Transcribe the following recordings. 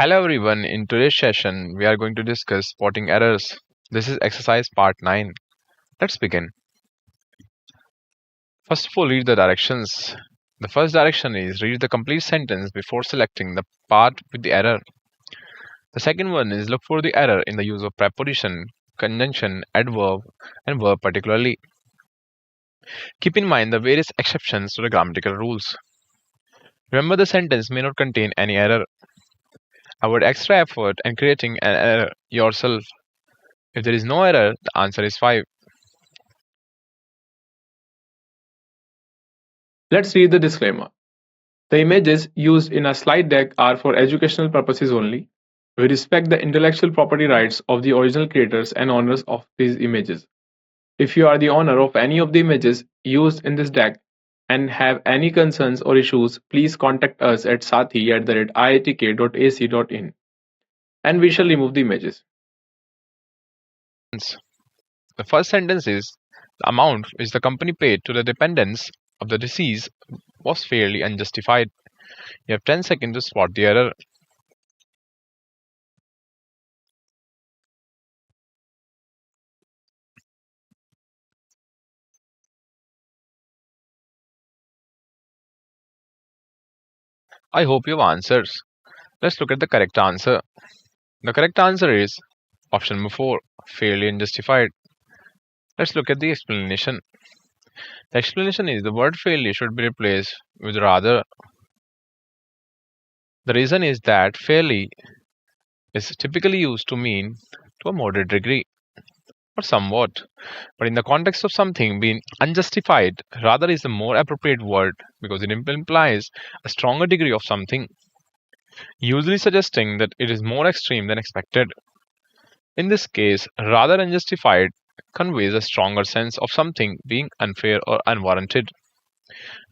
Hello everyone, in today's session we are going to discuss spotting errors. This is exercise part 9. Let's begin. First of all, read the directions. The first direction is read the complete sentence before selecting the part with the error. The second one is look for the error in the use of preposition, conjunction, adverb, and verb particularly. Keep in mind the various exceptions to the grammatical rules. Remember the sentence may not contain any error. Avoid extra effort and creating an error yourself. If there is no error, the answer is 5. Let's read the disclaimer. The images used in a slide deck are for educational purposes only. We respect the intellectual property rights of the original creators and owners of these images. If you are the owner of any of the images used in this deck and have any concerns or issues, please contact us at sathee@iitk.ac.in and we shall remove the images. The first sentence is the amount which the company paid to the dependents of the deceased was fairly unjustified. You have 10 seconds to spot the error. I hope you have answers. Let's look at the correct answer. The correct answer is option number 4, fairly unjustified. Let's look at the explanation. The explanation is the word fairly should be replaced with rather. The reason is that fairly is typically used to mean to a moderate degree or somewhat, but in the context of something being unjustified, rather is the more appropriate word because it implies a stronger degree of something, usually suggesting that it is more extreme than expected. In this case, rather unjustified conveys a stronger sense of something being unfair or unwarranted,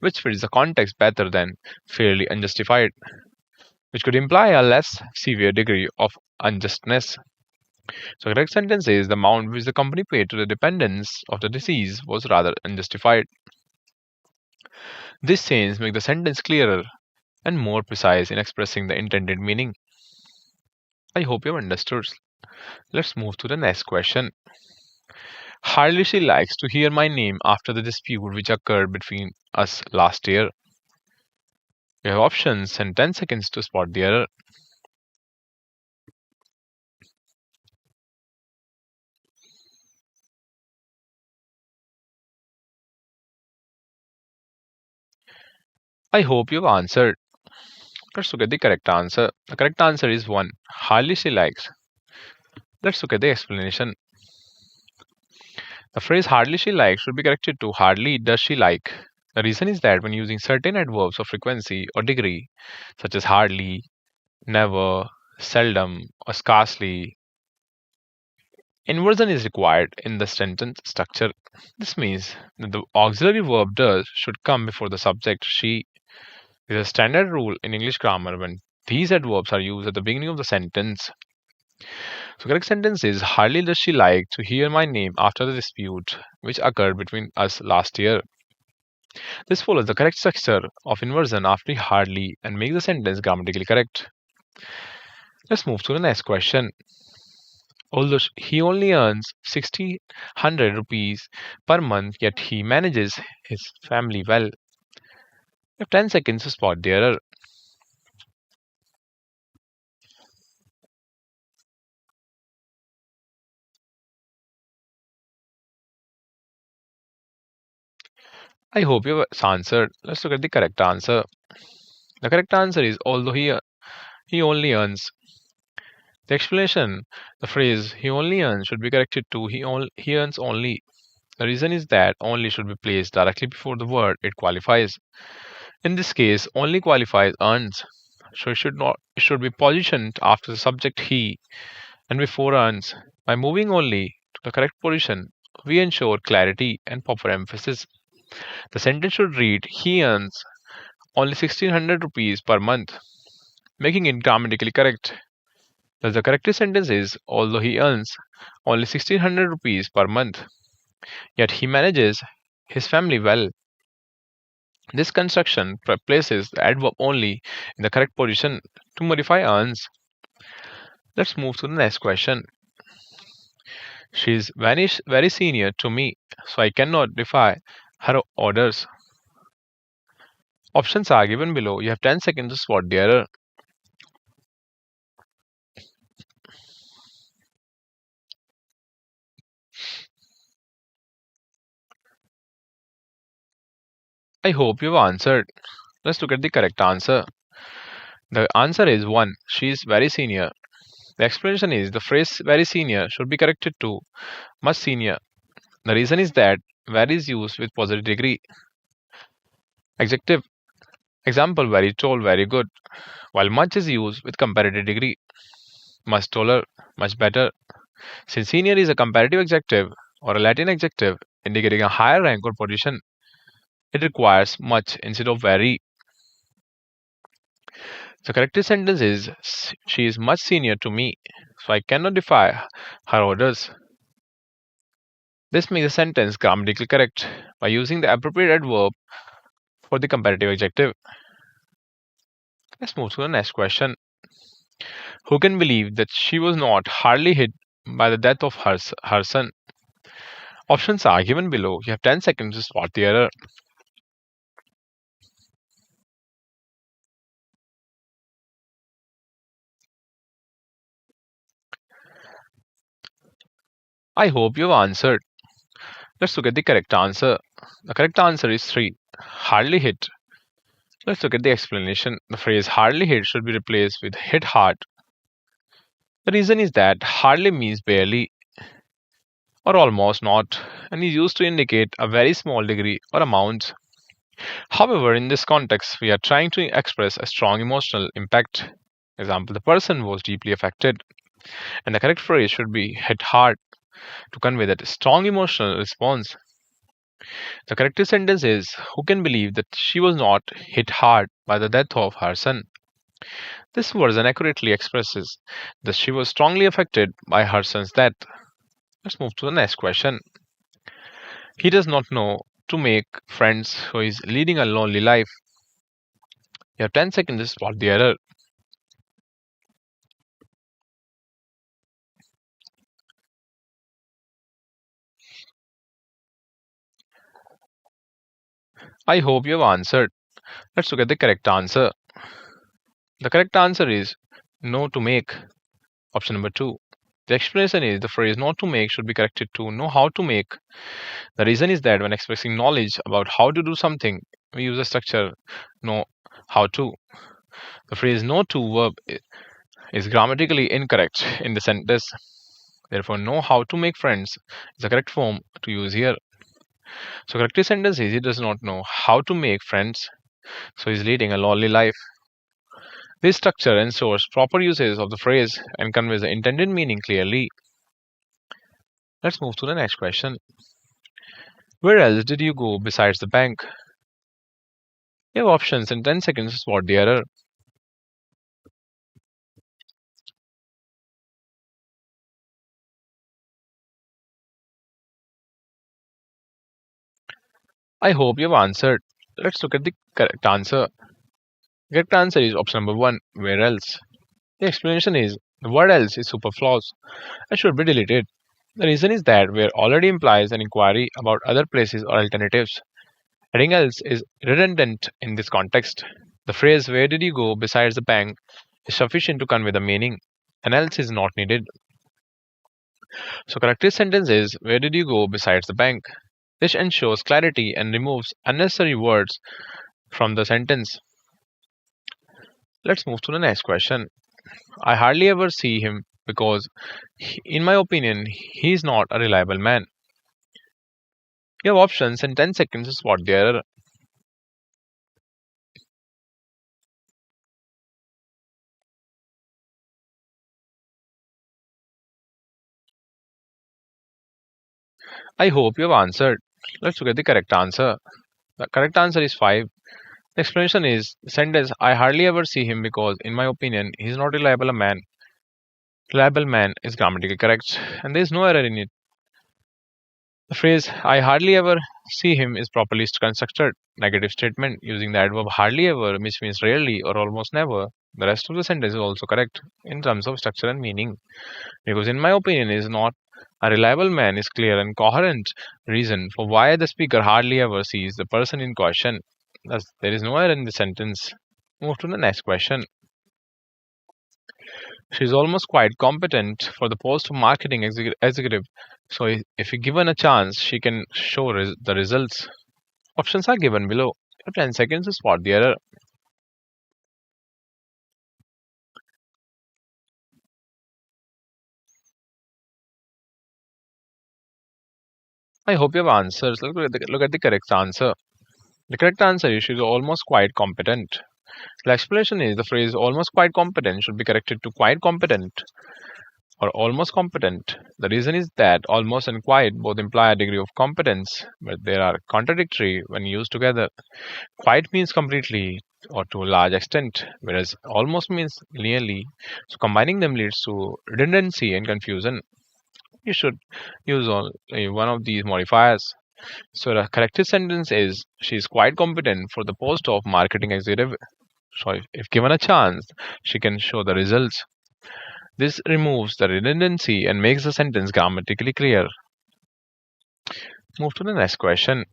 which fits the context better than fairly unjustified, which could imply a less severe degree of unjustness. So, the correct sentence is the amount which the company paid to the dependents of the deceased was rather unjustified. This change makes the sentence clearer and more precise in expressing the intended meaning. I hope you have understood. Let's move to the next question. Hardly she likes to hear my name after the dispute which occurred between us last year. You have options and 10 seconds to spot the error. I hope you have answered. Let's look at the correct answer. The correct answer is 1. Hardly she likes. Let's look at the explanation. The phrase hardly she likes should be corrected to hardly does she like. The reason is that when using certain adverbs of frequency or degree, such as hardly, never, seldom, or scarcely, inversion is required in the sentence structure. This means that the auxiliary verb does should come before the subject she. This is a standard rule in English grammar when these adverbs are used at the beginning of the sentence. So correct sentence is hardly does she like to hear my name after the dispute which occurred between us last year. This follows the correct structure of inversion after hardly and makes the sentence grammatically correct. Let's move to the next question. Although he only earns 1,600 rupees per month, yet he manages his family well. You have 10 seconds to spot the error. I hope you have answered. Let's look at the correct answer. The correct answer is although he only earns. The explanation, the phrase he only earns should be corrected to he earns only. The reason is that only should be placed directly before the word it qualifies. In this case, only qualifies earns, so it should be positioned after the subject he and before earns. By moving only to the correct position, we ensure clarity and proper emphasis. The sentence should read he earns only 1,600 rupees per month, making it grammatically correct. Thus, the correct sentence is although he earns only 1,600 rupees per month, yet he manages his family well. This construction places the adverb only in the correct position to modify earns. Let's move to the next question. She's very senior to me, so I cannot defy her orders. Options are given below. You have 10 seconds to spot the error. I hope you've answered. Let's look at the correct answer. The answer is 1. She is very senior. The explanation is the phrase very senior should be corrected to much senior. The reason is that very is used with positive degree. Adjective example very tall, very good, while much is used with comparative degree. Much taller, much better. Since senior is a comparative adjective or a Latin adjective indicating a higher rank or position, it requires much instead of very. The correct sentence is she is much senior to me, so I cannot defy her orders. This makes the sentence grammatically correct by using the appropriate adverb for the comparative adjective. Let's move to the next question. Who can believe that she was not hardly hit by the death of her son? Options are given below. You have 10 seconds to spot the error. I hope you've answered. Let's look at the correct answer. The correct answer is 3. Hardly hit. Let's look at the explanation. The phrase hardly hit should be replaced with hit hard. The reason is that hardly means barely or almost not and is used to indicate a very small degree or amount. However, in this context, we are trying to express a strong emotional impact. Example, the person was deeply affected, and the correct phrase should be hit hard to convey that strong emotional response. The correct sentence is who can believe that she was not hit hard by the death of her son? This version accurately expresses that she was strongly affected by her son's death. Let's move to the next question. He does not know to make friends, so he's leading a lonely life. You have 10 seconds to spot the error. I hope you have answered. Let's look at the correct answer. The correct answer is know to make. Option number 2. The explanation is the phrase not to make should be corrected to know how to make. The reason is that when expressing knowledge about how to do something, we use the structure know how to. The phrase know to verb is grammatically incorrect in the sentence. Therefore, know how to make friends is the correct form to use here. So, correct sentence is he does not know how to make friends, so he's leading a lonely life. This structure ensures proper usage of the phrase and conveys the intended meaning clearly. Let's move to the next question. Where else did you go besides the bank? You have options in 10 seconds to spot the error. I hope you have answered. Let's look at the correct answer. The correct answer is option number 1, where else. The explanation is the word else is superfluous and should be deleted. The reason is that where already implies an inquiry about other places or alternatives. Adding else is redundant in this context. The phrase where did you go besides the bank is sufficient to convey the meaning, and else is not needed. So correct sentence is where did you go besides the bank? This ensures clarity and removes unnecessary words from the sentence. Let's move to the next question. I hardly ever see him because, in my opinion, he is not a reliable man. You have options and 10 seconds to spot the error. I hope you have answered. Let's look at the correct answer. The correct answer is 5. The explanation is the sentence I hardly ever see him because, in my opinion, he is not reliable a man. Reliable man is grammatically correct and there is no error in it. The phrase "I hardly ever see him" is properly constructed negative statement using the adverb hardly ever, which means rarely or almost never. The rest of the sentence is also correct in terms of structure and meaning, because in my opinion is not a reliable man is clear and coherent reason for why the speaker hardly ever sees the person in question. Thus, there is no error in the sentence. Move to the next question. She is almost quite competent for the post of marketing executive. So, if given a chance, she can show the results. Options are given below. You have 10 seconds to spot the error. I hope you have answers. Look at the correct answer. The correct answer is she is almost quite competent. The explanation is the phrase almost quite competent should be corrected to quite competent or almost competent. The reason is that almost and quite both imply a degree of competence, but they are contradictory when used together. Quite means completely or to a large extent, whereas almost means nearly. So combining them leads to redundancy and confusion. You should use only one of these modifiers. So the corrected sentence is she is quite competent for the post of marketing executive. So if given a chance, she can show the results. This removes the redundancy and makes the sentence grammatically clear. Move to the next question.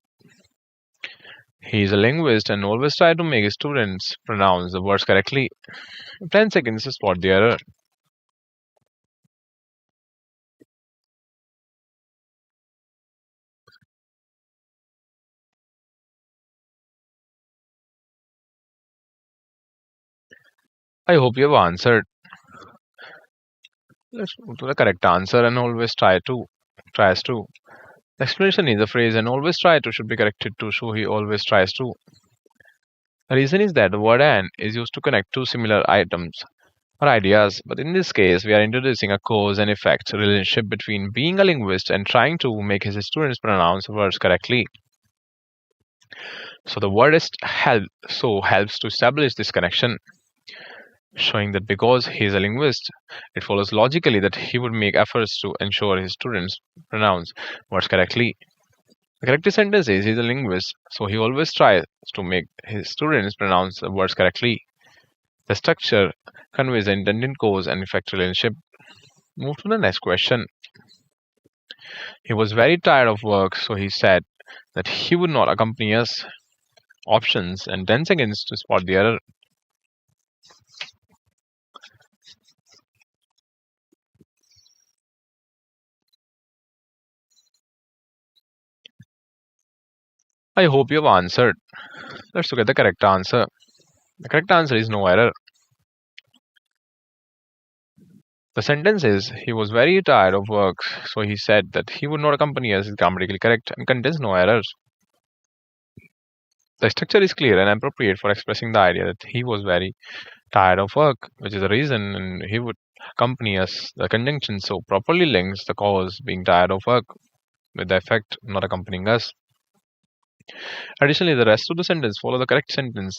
He is a linguist and always try to make his students pronounce the words correctly. 10 seconds to spot the error. I hope you have answered. Let's move to the correct answer and always tries to. The explanation is the phrase and always try to should be corrected to show he always tries to. The reason is that the word and is used to connect two similar items or ideas, but in this case, we are introducing a cause and effect relationship between being a linguist and trying to make his students pronounce words correctly. So the wordist helps to establish this connection, showing that because he is a linguist, it follows logically that he would make efforts to ensure his students pronounce words correctly. The correct sentence is he's a linguist, so he always tries to make his students pronounce the words correctly. The structure conveys the intended cause and effect relationship. Move to the next question. He was very tired of work, so he said that he would not accompany us. Options and 10 seconds to spot the error. I hope you have answered. Let's look at the correct answer. The correct answer is no error. The sentence is he was very tired of work, so he said that he would not accompany us is grammatically correct and contains no errors. The structure is clear and appropriate for expressing the idea that he was very tired of work, which is the reason and he would accompany us. The conjunction so properly links the cause being tired of work with the effect not accompanying us. Additionally, the rest of the sentence follow the correct sentence,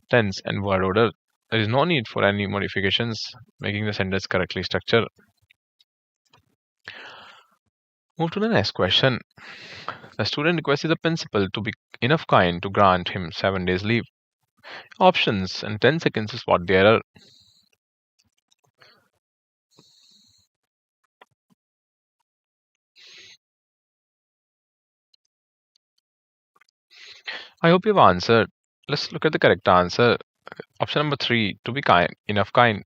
tense, and word order. There is no need for any modifications, making the sentence correctly structured. Move to the next question. The student requested the principal to be enough kind to grant him 7 days leave. Options and 10 seconds to spot the error. I hope you've answered. Let's look at the correct answer. Option number 3, to be enough kind.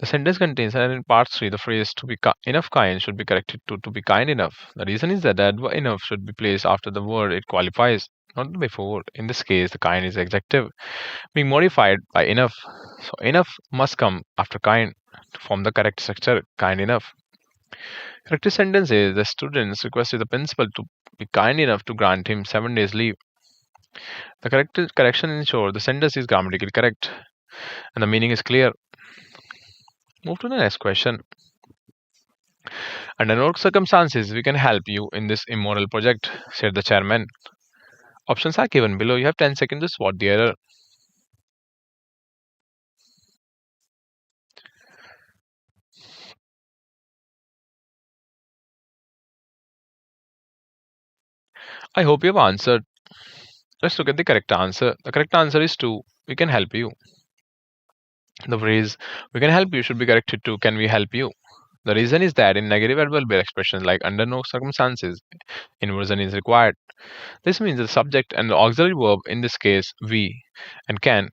The sentence contains, and in part 3, the phrase to be enough kind should be corrected to be kind enough. The reason is that the adverb enough should be placed after the word it qualifies, not before. In this case, the kind is adjective, being modified by enough. So enough must come after kind to form the correct structure, kind enough. Correct sentence is the students requested the principal to be kind enough to grant him 7 days leave. The correction ensures the sentence is grammatically correct and the meaning is clear. Move to the next question. Under no circumstances we can help you in this immoral project, said the chairman. Options are given below. You have 10 seconds to spot the error. I hope you have answered. Let's look at the correct answer. The correct answer is 2. We can help you. The phrase "we can help you" should be corrected to "can we help you?" The reason is that in negative adverbial expressions like "under no circumstances," inversion is required. This means the subject and the auxiliary verb, in this case "we" and "can,"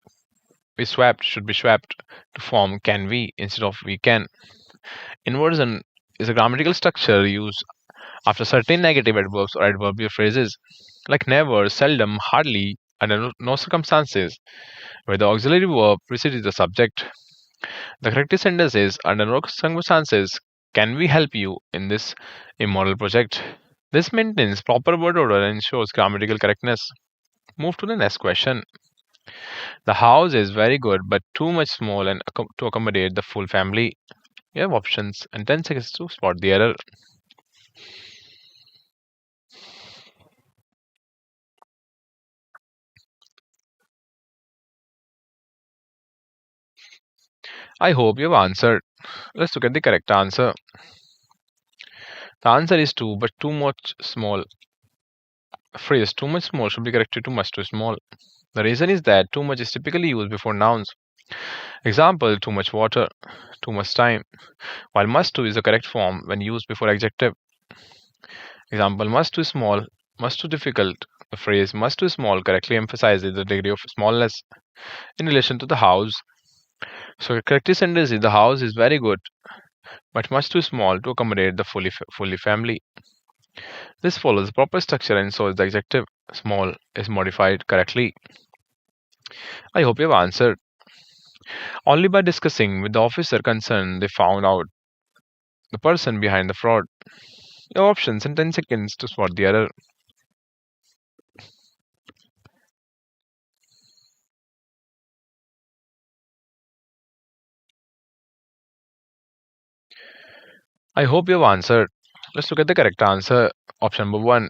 should be swapped to form "can we" instead of "we can." Inversion is a grammatical structure used after certain negative adverbs or adverbial phrases like never, seldom, hardly, under no circumstances, where the auxiliary verb precedes the subject. The correct sentence is under no circumstances can we help you in this immoral project. This maintains proper word order and ensures grammatical correctness. Move to the next question. The house is very good but too much small and to accommodate the full family. You have options and 10 seconds to spot the error. I hope you have answered. Let's look at the correct answer. The answer is 2 but too much small. Phrase too much small should be corrected to much too small. The reason is that too much is typically used before nouns. Example: too much water, too much time, while much too is the correct form when used before adjective. Example: much too small, much too difficult. The phrase much too small correctly emphasizes the degree of smallness in relation to the house. So the correct sentence is the house is very good but much too small to accommodate the fully family. This follows the proper structure and so is the adjective small is modified correctly. I hope you have answered. Only by discussing with the officer concerned they found out the person behind the fraud. Your options in 10 seconds to spot the error. I hope you have answered. Let's look at the correct answer. Option number 1.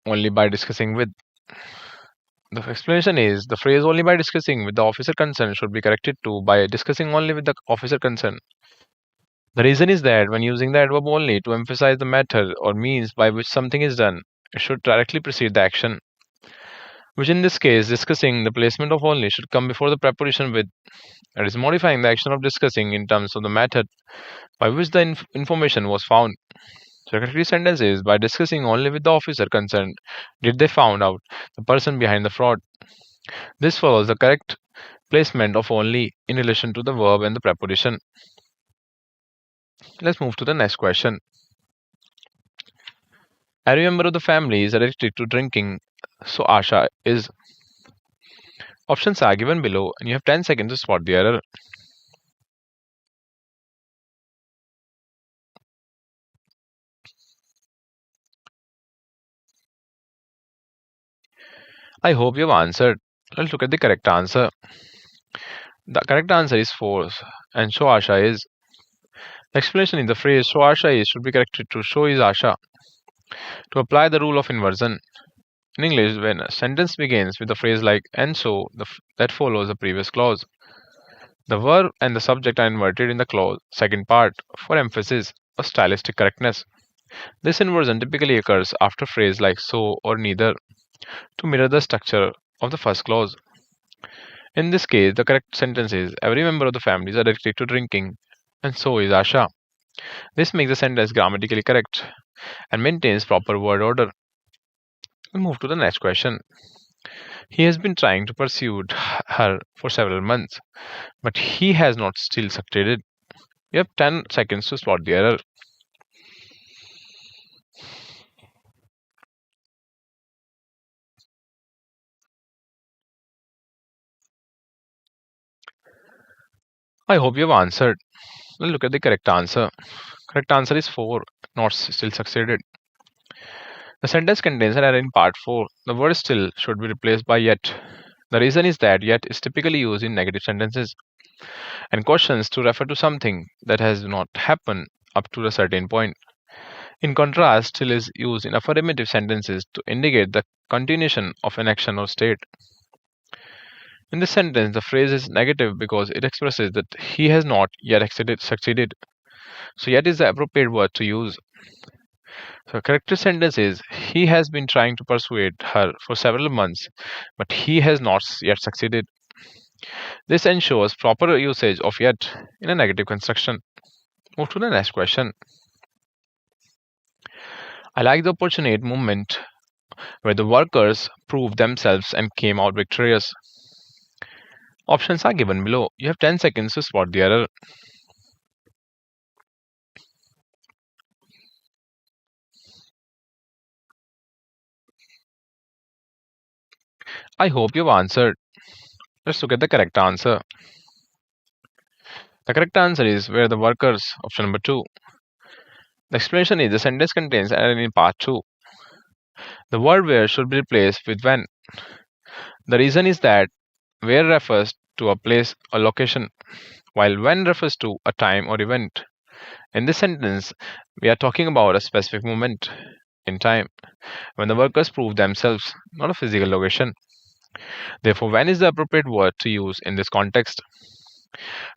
Only by discussing with. The explanation is the phrase only by discussing with the officer concerned should be corrected to by discussing only with the officer concerned. The reason is that when using the adverb only to emphasize the method or means by which something is done, it should directly precede the action, which in this case, discussing, the placement of only should come before the preposition with. That is modifying the action of discussing in terms of the method by which the information was found. So the correct sentence is by discussing only with the officer concerned did they found out the person behind the fraud. This follows the correct placement of only in relation to the verb and the preposition. Let's move to the next question. Every member of the family is addicted to drinking, so Asha is. Options are given below, and you have 10 seconds to spot the error. I hope you have answered. Let's look at the correct answer. The correct answer is 4, and show Asha is. The explanation in the phrase show Asha is should be corrected to show is Asha. To apply the rule of inversion. In English, when a sentence begins with a phrase like and so, that follows the previous clause. The verb and the subject are inverted in the clause second part for emphasis or stylistic correctness. This inversion typically occurs after a phrase like so or neither to mirror the structure of the first clause. In this case, the correct sentence is every member of the family is addicted to drinking, and so is Asha. This makes the sentence grammatically correct and maintains proper word order. We'll move to the next question. He has been trying to pursue her for several months, but he has not still succeeded. You have 10 seconds to spot the error. I hope you have answered. Let's look at the correct answer. Correct answer is 4, not still succeeded. The sentence contains an error in part 4. The word still should be replaced by yet. The reason is that yet is typically used in negative sentences and questions to refer to something that has not happened up to a certain point. In contrast, still is used in affirmative sentences to indicate the continuation of an action or state. In this sentence, the phrase is negative because it expresses that he has not yet succeeded. So, yet is the appropriate word to use. So correct sentence is he has been trying to persuade her for several months, but he has not yet succeeded. This ensures proper usage of yet in a negative construction. Move to the next question. I like the opportunate movement where the workers proved themselves and came out victorious. Options are given below. You have 10 seconds to spot the error. I hope you've answered. Let's look at the correct answer. The correct answer is where the workers, option number 2. The explanation is the sentence contains an error in part 2. The word where should be replaced with when. The reason is that where refers to a place or location, while when refers to a time or event. In this sentence, we are talking about a specific moment in time when the workers prove themselves, not a physical location. Therefore, when is the appropriate word to use in this context?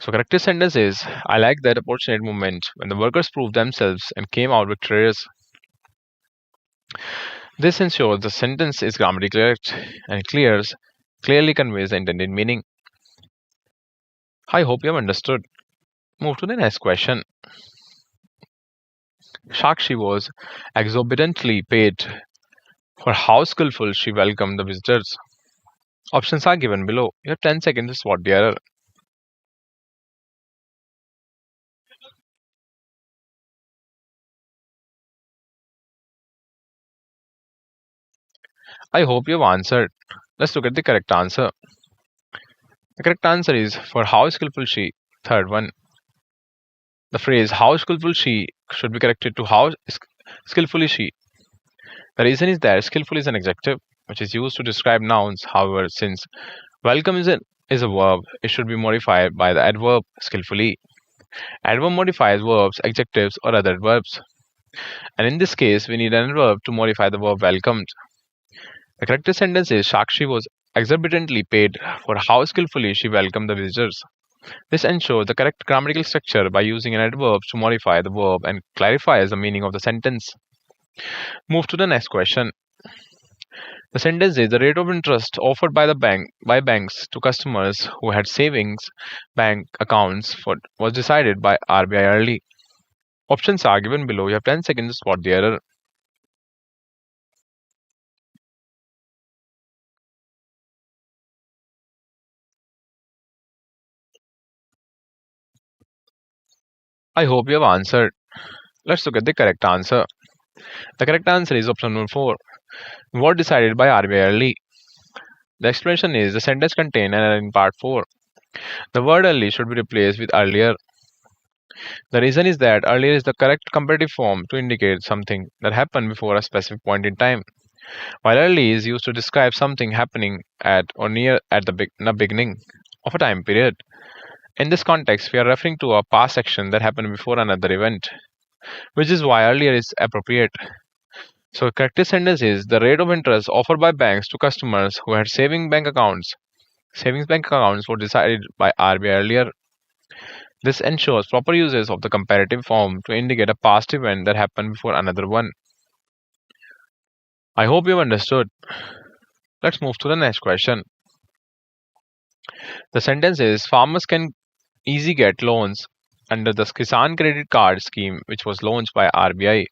So, corrective sentence is I like that opportunate moment when the workers proved themselves and came out victorious. This ensures the sentence is grammatically correct and clearly conveys the intended meaning. I hope you have understood. Move to the next question. Shakshi was exorbitantly paid for how skillful she welcomed the visitors. Options are given below. You have 10 seconds to spot the error. I hope you have answered. Let's look at the correct answer. The correct answer is for how skillful she. Third one. The phrase how skillful she should be corrected to how skillfully she. The reason is that skillful is an adjective which is used to describe nouns. However, since welcome is a verb, it should be modified by the adverb skillfully. Adverb modifies verbs, adjectives, or other verbs. And in this case, we need an adverb to modify the verb welcomed. The correct sentence is Shakshi was exorbitantly paid for how skillfully she welcomed the visitors. This ensures the correct grammatical structure by using an adverb to modify the verb and clarifies the meaning of the sentence. Move to the next question. The sentence is the rate of interest offered by banks to customers who had savings bank accounts was decided by RBI early. Options are given below. You have 10 seconds to spot the error. I hope you have answered. Let's look at the correct answer. The correct answer is option number 4. What decided by RBI early? The explanation is the sentence contains an error in part 4. The word early should be replaced with earlier. The reason is that earlier is the correct comparative form to indicate something that happened before a specific point in time, while early is used to describe something happening at or near at the beginning of a time period. In this context, we are referring to a past action that happened before another event, which is why earlier is appropriate. So, correct sentence is the rate of interest offered by banks to customers who had savings bank accounts were decided by RBI earlier. This ensures proper usage of the comparative form to indicate a past event that happened before another one. I hope you have understood. Let's move to the next question. The sentence is farmers can easily get loans under the Kisan Credit Card scheme, which was launched by RBI.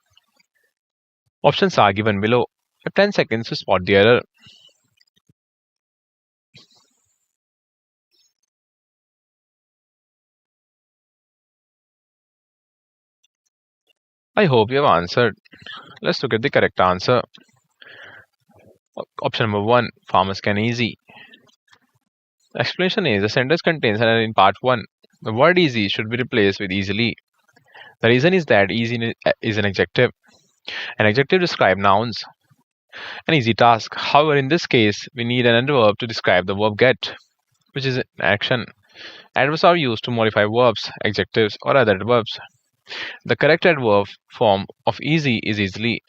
Options are given below. You have 10 seconds to spot the error. I hope you have answered. Let's look at the correct answer. Option number 1, farmers can easy. The explanation is the sentence contains an error in part 1. The word easy should be replaced with easily. The reason is that easy is an adjective. An adjective describes nouns. An easy task. However, in this case, we need an adverb to describe the verb get, which is an action. Adverbs are used to modify verbs, adjectives, or other adverbs. The correct adverb form of easy is easily,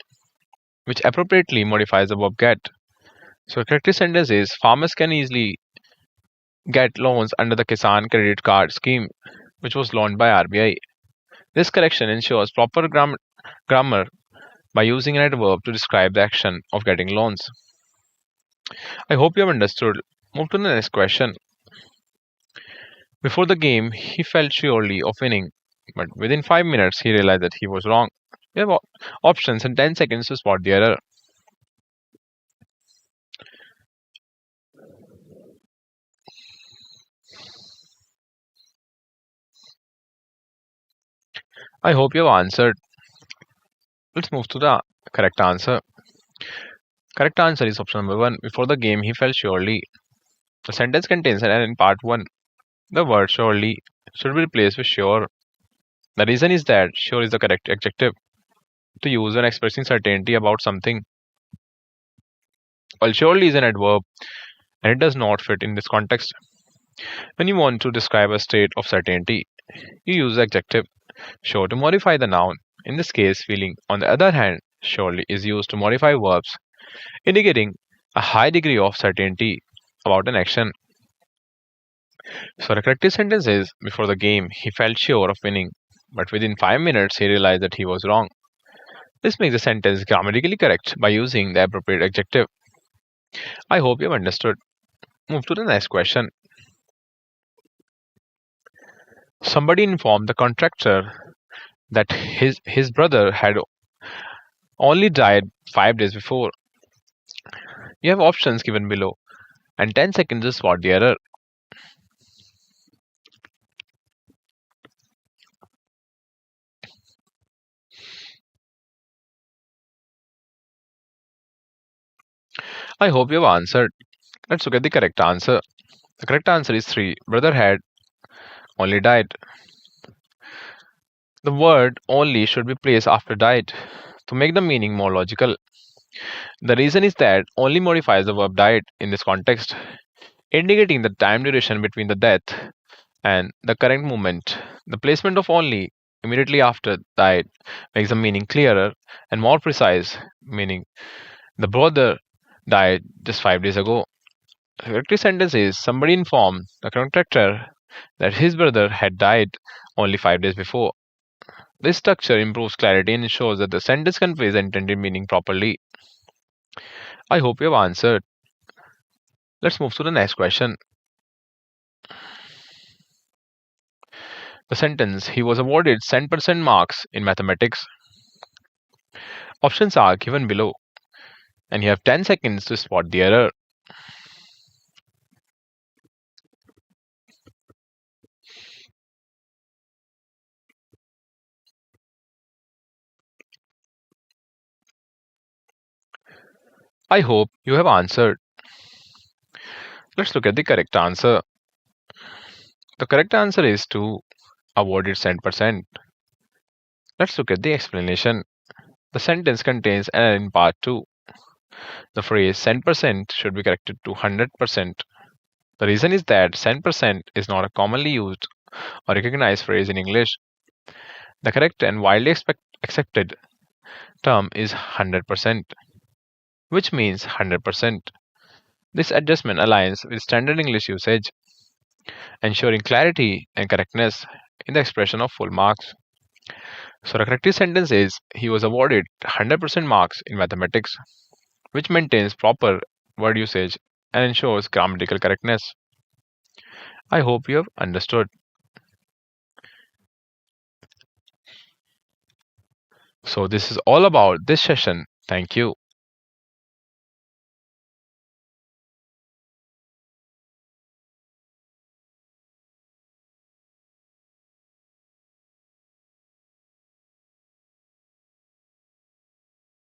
which appropriately modifies the verb get. So, the correct sentence is farmers can easily get loans under the Kisan Credit Card scheme, which was launched by RBI. This correction ensures proper grammar by using an adverb to describe the action of getting loans. I hope you have understood. Move to the next question. Before the game, he felt surely of winning, but within 5 minutes he realized that he was wrong. You have options and 10 seconds to spot the error. I hope you have answered. Let's move to the correct answer. Correct answer is option number 1. Before the game, he felt surely. The sentence contains an error in part 1. The word surely should be replaced with sure. The reason is that sure is the correct adjective to use when expressing certainty about something, while surely is an adverb and it does not fit in this context. When you want to describe a state of certainty, you use the adjective sure to modify the noun. In this case, feeling. On the other hand, surely is used to modify verbs, indicating a high degree of certainty about an action. So the correct sentence is before the game, he felt sure of winning, but within 5 minutes he realized that he was wrong. This makes the sentence grammatically correct by using the appropriate adjective. I hope you have understood. Move to the next question. Somebody informed the contractor that his brother had only died 5 days before. You have options given below and 10 seconds to spot the error. I hope you have answered. Let's look at the correct answer. The correct answer is 3. Brother had only died. The word only should be placed after died to make the meaning more logical. The reason is that only modifies the verb died in this context, indicating the time duration between the death and the current moment. The placement of only immediately after died makes the meaning clearer and more precise, meaning the brother died just 5 days ago. The correct sentence is somebody informed the contractor that his brother had died only 5 days before. This structure improves clarity and ensures that the sentence conveys the intended meaning properly. I hope you have answered. Let's move to the next question. The sentence, he was awarded 100% marks in mathematics. Options are given below, and you have 10 seconds to spot the error. I hope you have answered. Let's look at the correct answer. The correct answer is 2, awarded 100%. Let's look at the explanation. The sentence contains an error in part 2. The phrase 100% should be corrected to 100%. The reason is that 100% is not a commonly used or recognized phrase in English. The correct and widely accepted term is 100%, which means 100%. This adjustment aligns with standard English usage, ensuring clarity and correctness in the expression of full marks. So the correct sentence is he was awarded 100% marks in mathematics, which maintains proper word usage and ensures grammatical correctness. I hope you have understood. So this is all about this session. Thank you.